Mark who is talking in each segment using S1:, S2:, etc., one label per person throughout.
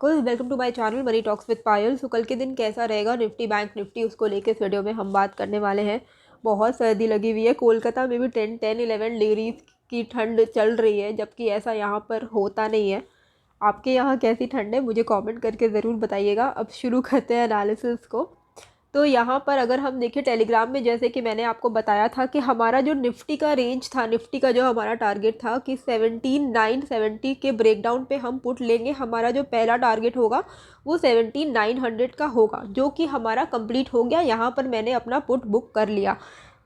S1: Ankul, welcome to my channel money talks with Payal. So कल के दिन कैसा रहेगा निफ्टी बैंक निफ्टी, उसको लेके इस वीडियो में हम बात करने वाले हैं। बहुत सर्दी लगी हुई है, कोलकाता में भी 10-11 डिग्री की ठंड चल रही है, जबकि ऐसा यहाँ पर होता नहीं है। आपके यहाँ कैसी ठंड है मुझे कमेंट करके ज़रूर बताइएगा। अब शुरू करते हैं एनालिसिस को। तो यहाँ पर अगर हम देखें टेलीग्राम में, जैसे कि मैंने आपको बताया था कि हमारा जो निफ्टी का रेंज था, निफ्टी का जो हमारा टारगेट था कि 17,970 के ब्रेकडाउन पे हम पुट लेंगे। हमारा जो पहला टारगेट होगा वो 17,900 का होगा, जो कि हमारा कंप्लीट हो गया। यहाँ पर मैंने अपना पुट बुक कर लिया।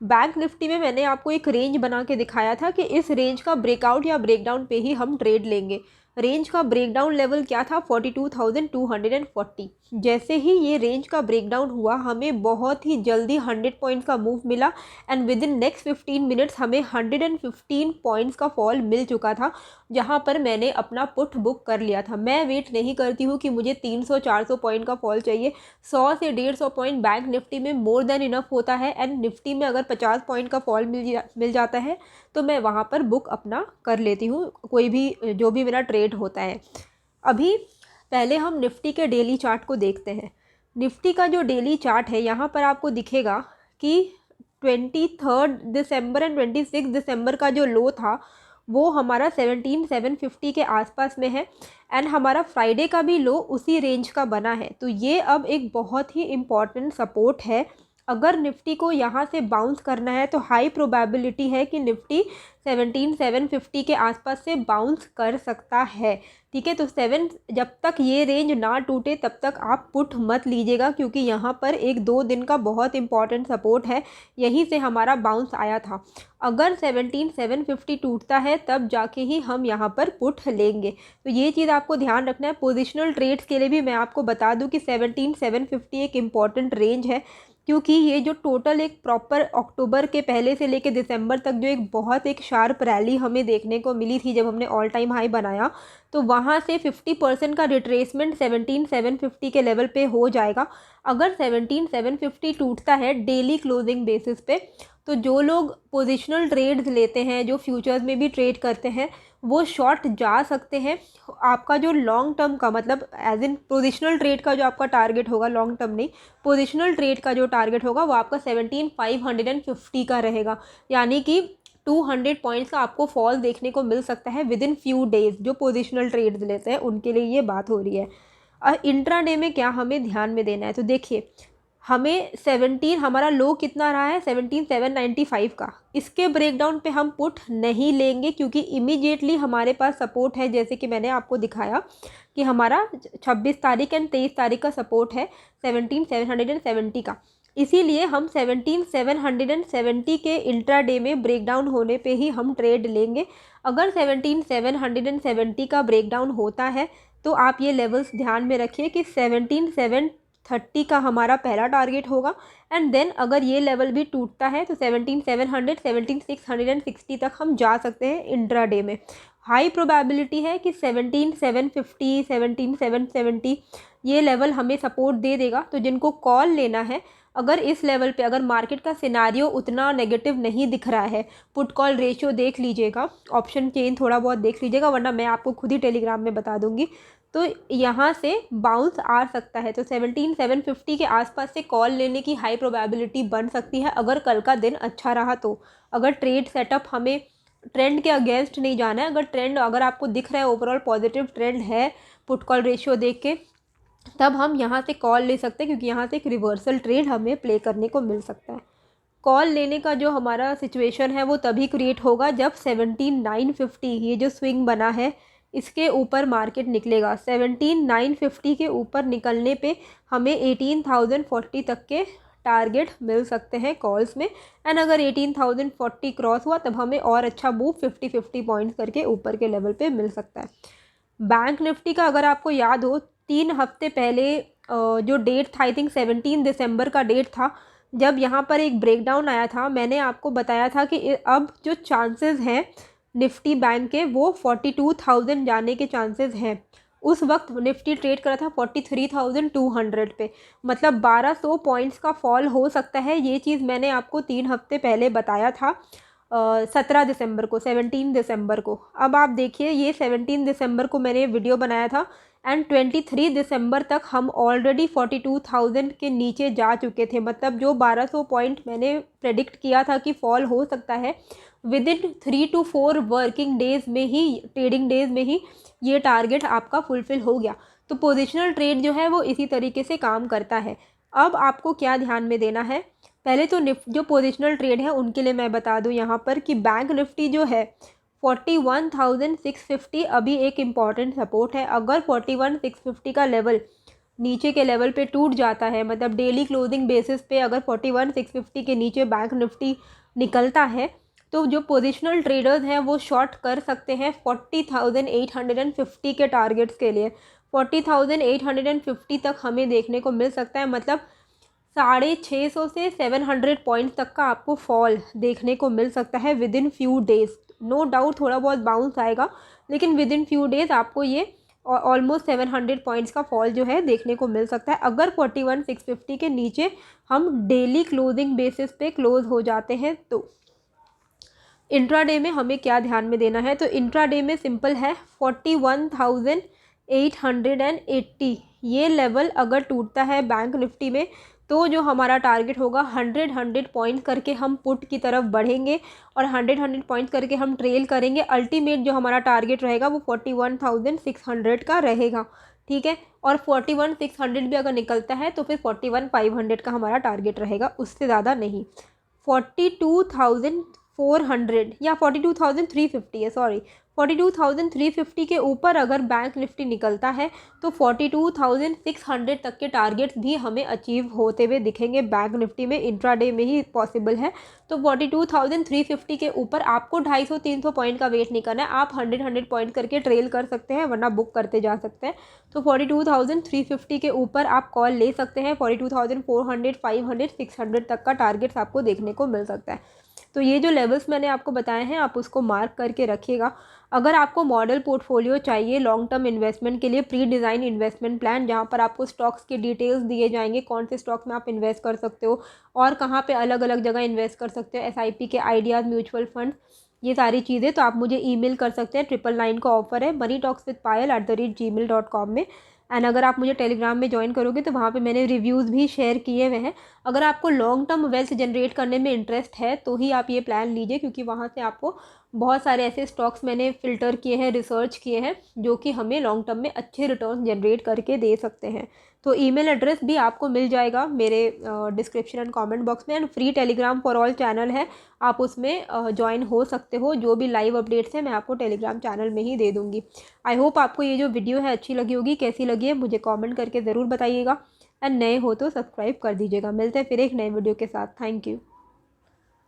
S1: बैंक निफ्टी में मैंने आपको एक रेंज बना के दिखाया था कि इस रेंज का ब्रेकआउट या ब्रेकडाउन पे ही हम ट्रेड लेंगे। रेंज का ब्रेकडाउन लेवल क्या था? 42,240। जैसे ही ये रेंज का ब्रेकडाउन हुआ, हमें बहुत ही जल्दी 100 पॉइंट्स का मूव मिला and with in next 15 minutes हमें 115 पॉइंट्स का फॉल मिल चुका था, जहां पर मैंने अपना पुट बुक कर लिया था। मैं वेट नहीं करती हूँ कि मुझे 300-400 पॉइंट का फॉल चाहिए। 100 से 150 पॉइंट बैंक निफ्टी में मोर देन इनफ होता है एंड निफ्टी में अगर 50 पॉइंट का फॉल मिल जाता है तो मैं वहाँ पर बुक अपना कर लेती हूँ, कोई भी जो भी मेरा ट्रेड होता है। अभी पहले हम निफ्टी के डेली चार्ट को देखते हैं। निफ्टी का जो डेली चार्ट है, यहाँ पर आपको दिखेगा कि 23 दिसंबर एंड 26 दिसंबर का जो लो था वो हमारा 17,750 के आसपास में है एंड हमारा फ्राइडे का भी लो उसी रेंज का बना है। तो ये अब एक बहुत ही इम्पॉर्टेंट सपोर्ट है। अगर निफ्टी को यहाँ से बाउंस करना है तो हाई प्रोबेबिलिटी है कि निफ्टी 17,750 के आसपास से बाउंस कर सकता है। ठीक है, तो जब तक ये रेंज ना टूटे तब तक आप पुट मत लीजिएगा, क्योंकि यहाँ पर 1-2 दिन का बहुत इंपॉर्टेंट सपोर्ट है। यहीं से हमारा बाउंस आया था। अगर 17,750 टूटता है तब जाके ही हम यहाँ पर पुट लेंगे। तो ये चीज़ आपको ध्यान रखना है। पोजिशनल ट्रेड्स के लिए भी मैं आपको बता दूँ कि 17,750 एक इम्पॉर्टेंट रेंज है, क्योंकि ये जो टोटल एक प्रॉपर अक्टूबर के पहले से लेकर दिसंबर तक जो एक बहुत एक शार्प रैली हमें देखने को मिली थी जब हमने ऑल टाइम हाई बनाया, तो वहाँ से 50% का रिट्रेसमेंट 17,750 के लेवल पे हो जाएगा। अगर 17,750 टूटता है डेली क्लोजिंग बेसिस पे, तो जो लोग पोजिशनल ट्रेड्स लेते हैं, जो फ्यूचर्स में भी ट्रेड करते हैं, वो शॉर्ट जा सकते हैं। आपका जो लॉन्ग टर्म का मतलब एज इन पोजिशनल ट्रेड का जो आपका टारगेट होगा, लॉन्ग टर्म नहीं, पोजिशनल ट्रेड का जो टारगेट होगा वो आपका 17,550 का रहेगा। यानी कि 200 पॉइंट्स का आपको फॉल देखने को मिल सकता है विद इन फ्यू डेज। जो पोजिशनल ट्रेड्स लेते हैं उनके लिए ये बात हो रही है। इंट्राडे में क्या हमें ध्यान में देना है, तो देखिए हमें 17 हमारा लो कितना रहा है 17,795 का। इसके ब्रेकडाउन पे हम पुट नहीं लेंगे, क्योंकि इमीडिएटली हमारे पास सपोर्ट है, जैसे कि मैंने आपको दिखाया कि हमारा 26 तारीख एंड 23 तारीख का सपोर्ट है 17,770 का। इसीलिए हम 17,770 के इंट्राडे में ब्रेकडाउन होने पे ही हम ट्रेड लेंगे। अगर 17,770 का ब्रेकडाउन होता है तो आप ये लेवल्स ध्यान में रखिए कि 17,730 का हमारा पहला टारगेट होगा एंड देन अगर ये लेवल भी टूटता है तो 17,700 17,660 तक हम जा सकते हैं इंट्राडे में। हाई प्रोबेबिलिटी है कि 17,750 17,770 ये लेवल हमें सपोर्ट दे देगा। तो जिनको कॉल लेना है, अगर इस लेवल पे अगर मार्केट का सिनारियो उतना नेगेटिव नहीं दिख रहा है, पुट कॉल रेशियो देख लीजिएगा, ऑप्शन चेन थोड़ा बहुत देख लीजिएगा, वरना मैं आपको खुद ही टेलीग्राम में बता दूंगी। तो यहाँ से बाउंस आ सकता है, तो 17,750 के आसपास से कॉल लेने की हाई प्रोबेबिलिटी बन सकती है अगर कल का दिन अच्छा रहा तो। अगर ट्रेड सेटअप हमें ट्रेंड के अगेंस्ट नहीं जाना है, अगर आपको दिख रहा है ओवरऑल पॉजिटिव ट्रेंड है पुट कॉल रेशियो देख के, तब हम यहाँ से कॉल ले सकते हैं, क्योंकि यहाँ से एक रिवर्सल ट्रेड हमें प्ले करने को मिल सकता है। कॉल लेने का जो हमारा सिचुएशन है वो तभी क्रिएट होगा जब 17,950 ये जो स्विंग बना है इसके ऊपर मार्केट निकलेगा। 17,950 के ऊपर निकलने पे हमें 18,040 तक के टारगेट मिल सकते हैं कॉल्स में एंड अगर 18,040 क्रॉस हुआ तब हमें और अच्छा मूव 50-50 पॉइंट्स करके ऊपर के लेवल पे मिल सकता है। बैंक निफ्टी का अगर आपको याद हो, 3 हफ्ते पहले जो डेट था, आई थिंक 17 दिसंबर का डेट था, जब यहाँ पर एक ब्रेकडाउन आया था, मैंने आपको बताया था कि अब जो चांसेस हैं निफ्टी बैंक के वो 42,000 जाने के चांसेस हैं। उस वक्त निफ्टी ट्रेड करा था 43,200 पे, मतलब 1200 पॉइंट्स का फॉल हो सकता है। ये चीज़ मैंने आपको 3 हफ्ते पहले बताया था, 17 दिसंबर को, 17 दिसंबर को। अब आप देखिए, ये 17 दिसंबर को मैंने वीडियो बनाया था एंड 23 दिसंबर तक हम ऑलरेडी 42,000 के नीचे जा चुके थे। मतलब जो 1200 पॉइंट मैंने प्रेडिक्ट किया था कि फॉल हो सकता है, with in 3 to 4 working days में ही, ट्रेडिंग डेज में ही ये टारगेट आपका फुलफिल हो गया। तो पोजिशनल ट्रेड जो है वो इसी तरीके से काम करता है। अब आपको क्या ध्यान में देना है, पहले तो जो पोजिशनल ट्रेड है उनके लिए मैं बता दूं यहाँ पर कि बैंक निफ्टी जो है 41,650 अभी एक इम्पॉर्टेंट सपोर्ट है। अगर 41,650 का लेवल नीचे के लेवल पे टूट जाता है, मतलब डेली क्लोजिंग बेसिस पे अगर 41,650 के नीचे बैंक निफ्टी निकलता है, तो जो पोजिशनल ट्रेडर्स हैं वो शॉर्ट कर सकते हैं 40,850 के टारगेट्स के लिए। 40,850 तक हमें देखने को मिल सकता है, मतलब 650 से 700 पॉइंट्स तक का आपको फॉल देखने को मिल सकता है within few days. No doubt थोड़ा बहुत बाउंस आएगा, लेकिन विद इन फ्यू डेज़ आपको ये ऑलमोस्ट 700 पॉइंट्स का फॉल जो है देखने को मिल सकता है, अगर 41,650 के नीचे हम डेली क्लोजिंग बेसिस पे क्लोज हो जाते हैं। तो इंट्राडे में हमें क्या ध्यान में देना है, तो इंट्राडे में सिंपल है 41,880 ये लेवल अगर टूटता है बैंक निफ्टी में, तो जो हमारा टारगेट होगा 100 पॉइंट करके हम पुट की तरफ बढ़ेंगे और 100 पॉइंट करके हम ट्रेल करेंगे। अल्टीमेट जो हमारा टारगेट रहेगा वो 41,600 का रहेगा, ठीक है। और 41,600 भी अगर निकलता है तो फिर 41,500 का हमारा टारगेट रहेगा, उससे ज़्यादा नहीं। 42,400 या 42,350 है, सॉरी 42,350 के ऊपर अगर बैंक निफ्टी निकलता है तो 42,600 तक के टारगेट्स भी हमें अचीव होते हुए दिखेंगे बैंक निफ्टी में, इंट्राडे में ही पॉसिबल है। तो 42,350 के ऊपर आपको 250-300 पॉइंट का वेट नहीं करना है, आप 100 पॉइंट करके ट्रेल कर सकते हैं, वरना बुक करते जा सकते हैं। तो 42,350 के ऊपर आप कॉल ले सकते हैं। 42,400, 500, 600 तक का टारगेट्स आपको देखने को मिल सकता है। तो ये जो लेवल्स मैंने आपको बताए हैं आप उसको मार्क करके रखिएगा। अगर आपको मॉडल पोर्टफोलियो चाहिए लॉन्ग टर्म इन्वेस्टमेंट के लिए, प्री डिज़ाइन इन्वेस्टमेंट प्लान जहाँ पर आपको स्टॉक्स के डिटेल्स दिए जाएंगे, कौन से स्टॉक में आप इन्वेस्ट कर सकते हो और कहाँ पे अलग अलग जगह इन्वेस्ट कर सकते हो, एसआईपी के आइडियाज़, म्यूचुअल फंड, ये सारी चीज़ें, तो आप मुझे ईमेल कर सकते हैं। 999 का ऑफर है moneytalkswithpayal@gmail.com में। एंड अगर आप मुझे टेलीग्राम में ज्वाइन करोगे तो वहाँ पे मैंने रिव्यूज़ भी शेयर किए हुए हैं। अगर आपको लॉन्ग टर्म वेल्थ जनरेट करने में इंटरेस्ट है तो ही आप ये प्लान लीजिए, क्योंकि वहाँ से आपको बहुत सारे ऐसे स्टॉक्स मैंने फ़िल्टर किए हैं, रिसर्च किए हैं, जो कि हमें लॉन्ग टर्म में अच्छे रिटर्न जनरेट करके दे सकते हैं। तो ईमेल एड्रेस भी आपको मिल जाएगा मेरे डिस्क्रिप्शन एंड कमेंट बॉक्स में। And free Telegram for all channel है, आप उसमें ज्वाइन हो सकते हो। जो भी लाइव अपडेट्स हैं मैं आपको टेलीग्राम चैनल में ही दे दूँगी। आई होप आपको ये जो वीडियो है अच्छी लगी होगी। कैसी लगी है मुझे कमेंट करके ज़रूर बताइएगा, एंड नए हो तो सब्सक्राइब कर दीजिएगा। मिलते हैं फिर एक नए वीडियो के साथ। Thank you.